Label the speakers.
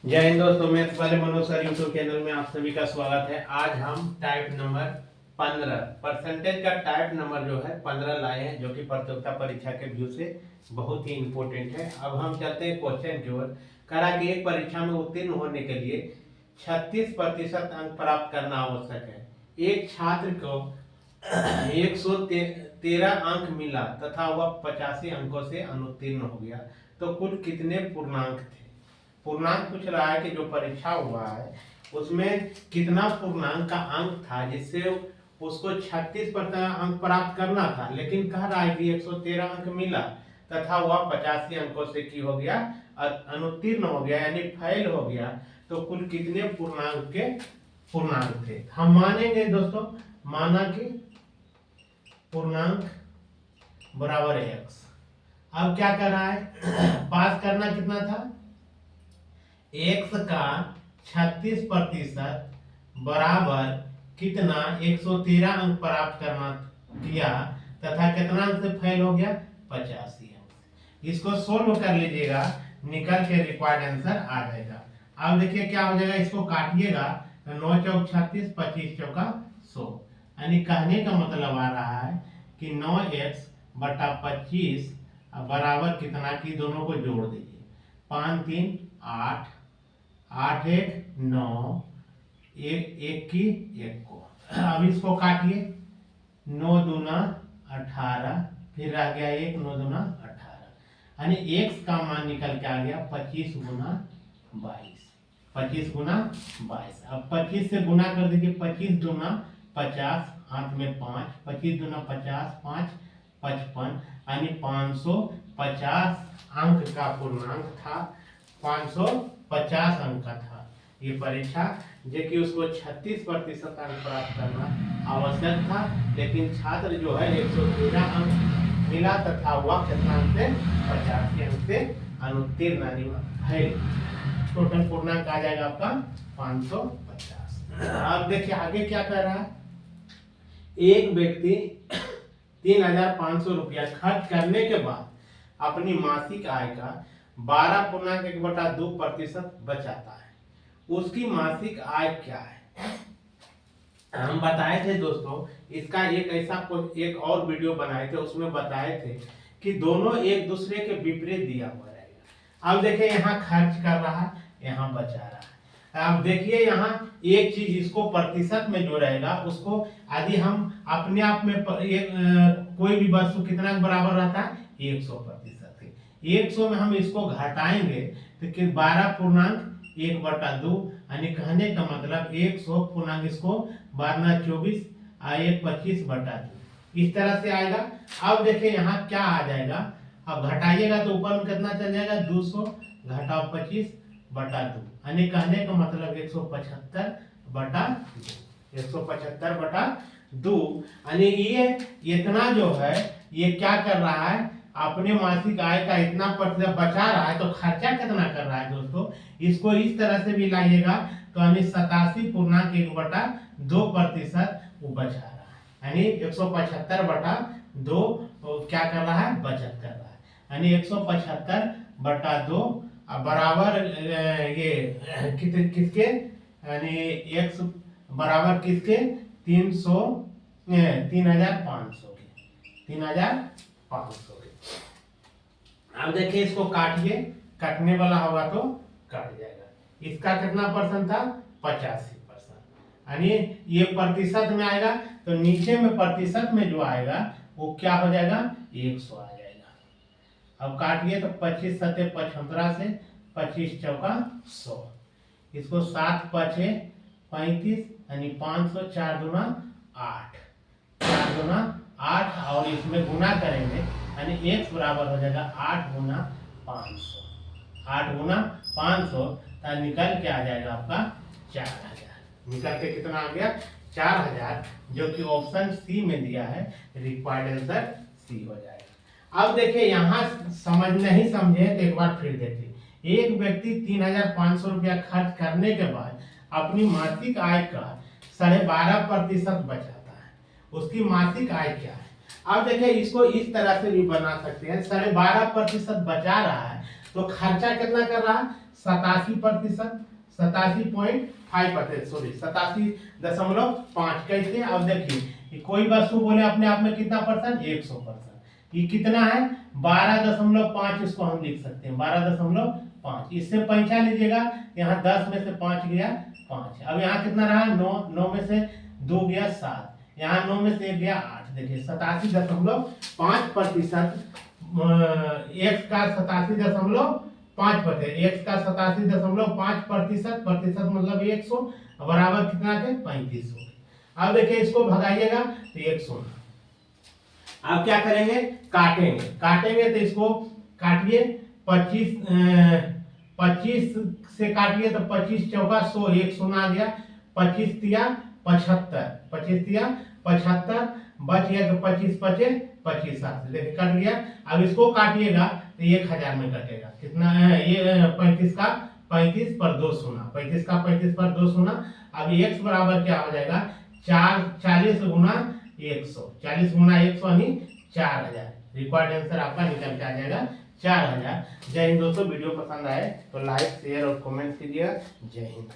Speaker 1: जय हिंद दोस्तों, मैथ्स वाले मनोज सर यूट्यूब चैनल में आप सभी का स्वागत है। आज हम टाइप नंबर 15 परसेंटेज का टाइप नंबर जो है 15 लाए हैं, जो कि प्रतियोगिता परीक्षा के व्यू से बहुत ही इंपॉर्टेंट है। अब हम चलते हैं क्वेश्चन की ओर। कहा कि एक परीक्षा में उत्तीर्ण होने के लिए 36% अंक प्राप्त करना आवश्यक है। एक छात्र को 113 अंक मिला तथा वह 85 अंकों से अनुत्तीर्ण हो गया, तो कुल कितने पूर्णांक थे? पूर्णांक पूछ रहा है कि जो परीक्षा हुआ है उसमें कितना पूर्णांक का अंक था जिससे उसको 36% अंक प्राप्त करना था, लेकिन कह रहा है कि 113 अंक मिला तथा वह 85 अंकों से की हो गया, अनुत्तीर्ण हो गया, यानी फेल हो गया। तो कुल कितने पूर्णांक थे? हम मानेंगे दोस्तों, माना कि पूर्णांक बराबर x। अब क्या कर रहा है पास करना कितना था? x का 36% बराबर कितना 113 अंक प्राप्त करना किया तथा कितना अंक से फेल हो गया? 85 अंक। इसको सोल्व कर लीजिएगा, निकल के रिक्वायर्ड आंसर आ जाएगा। अब देखिए क्या हो जाएगा, इसको काटिएगा तो 9 चौक 36, 25 चौका 100, यानी कहने का मतलब आ रहा है कि 9x बटा 25 बराबर कितना की दोनों को जोड़ दीजिए, 5 3 8, 8 1 9, एक की एक को। अब इसको काटिए, 9 दूना 18, फिर रह गया 1, 9 दूना 18, यानी x का मान निकल के आ गया 25 गुना 22। 25 गुना 22। अब 25 से गुना कर दीजिए, 25 दूना 50, हाथ में 5, 25 दूना 50, 5 55, यानी 550 अंक का पूर्णांक था, 550 अंक का था ये परीक्षा, जो कि उसको 36% अंक प्राप्त करना आवश्यक था, लेकिन छात्र जो है 113 अंक मिला तथा वह कितना अंक से 85 अंक से अनुत्तीर्ण है। टोटल पूर्णांक आ जाएगा आपका 550। अब देखिए आगे क्या कर रहा है। एक व्यक्ति 3,500 रुपया खर्च करने के बाद अपनी मासिक आय का 12.1/2% बचाता है। उसकी मासिक आय क्या है? हम बताए थे दोस्तों, इसका एक और वीडियो बनाए थे, उसमें बताए थे कि दोनों एक दूसरे के विपरीत दिया हुआ रहेगा। अब देखिए यहाँ खर्च कर रहा है, यहाँ बचा रहा है। अब देखिए यहाँ एक चीज इसको प्रतिशत में जो रहेगा उसको यदि हम अपने आप में कोई भी वस्तु कितना बराबर रहता है? 100% है। 100 में हम इसको घटाएंगे तो 12.1/2, यानी कहने का मतलब 100 पूर्णांक इसको 12 24 1 25/2 इस तरह से आएगा। अब देखिए यहाँ क्या आ जाएगा, अब घटाइएगा तो ऊपर में कितना चल जाएगा? 200 घटाओ 25/2, यानी कहने का मतलब 175/2, 175/2, यानी ये इतना जो है ये क्या कर रहा है, अपने मासिक आय का इतना प्रतिशत बचा रहा है, तो खर्चा कितना कर रहा है दोस्तों? इसको इस तरह से भी लाइएगा तो यानी 87.1/2% वो बचा रहा है, यानी 175/2 क्या कर रहा है? बचत कर रहा है, यानी 175/2 बराबर ये किसके, यानी x बराबर किसके? 3,500 के, 3,500 के। अब देखिए इसको काटिए, कटने वाला होगा तो कट जाएगा। इसका कितना परसेंट था? 85%, यानी ये प्रतिशत में आएगा तो नीचे में प्रतिशत में जो आएगा वो क्या हो जाएगा? 100 आ जाएगा। अब काटिए तो 25 सत्ते 75 से 25 चौका 100, इसको 7 5 35, यानी 500, 4 दूना 8, 4 दूना 8, और इसमें गुना करेंगे यानी x बराबर हो जाएगा 8 गुना 500, 8 गुना 500, निकल के आ जाएगा आपका 4000। निकल के कितना आ गया? 4000, जो कि ऑप्शन सी में दिया है, रिक्वायर्ड आंसर सी हो जाएगा। अब देखिए यहाँ समझ नहीं समझे तो एक बार फिर देखिए। एक व्यक्ति 3,500 रुपया खर्च करने के बाद अपनी मासिक आय का 12.5% बचाता है। उसकी मासिक आय क्या है? अब देखिए इसको इस तरह से भी बना सकते हैं, 12.5% बचा रहा है तो खर्चा कितना कर रहा, 87%, 87.5%, सॉरी 87.5। कैसे, अब देखिए कोई वस्तु बोले अपने आप में कितना परसेंट, 100%। ये कितना है, 12.5, इसको हम लिख सकते हैं 12.5। इससे पैंचा लीजिएगा, यहाँ 10 में से 5 गया 5। अब यहाँ कितना रहा, 9 में से 2 गया 7, यहाँ 9 में से 1 गया 8। देखिए 87.5%, x का 87.5%, x का 87.5%, प्रतिशत मतलब 100, बराबर कितना के 35 हो। अब देखिए इसको भगाइएगा तो 100। अब क्या करेंगे, काटेंगे तो इसको काटिए 25 से काटिए तो 25 चौका 100, 1 शून्य आ गया, 25 तिया 75, 25 तिया 75, बच गया तो 25 पचे 25 हाथ देखिए कट गया। अब इसको काटिएगा तो 1000 में कटेगा, कितना है ये 35 का 35 पर 2 शून्य, 35 का 35 पर 2 शून्य। अब x बराबर क्या हो जाएगा, 40 गुना 100, 40 गुना 100 यानी 4000। रिक्वायर्ड आंसर आपका निकल के आ जाएगा 4000। जय हिंद दोस्तों, वीडियो पसंद आए तो लाइक शेयर और कमेंट कीजिएगा। जय हिंद।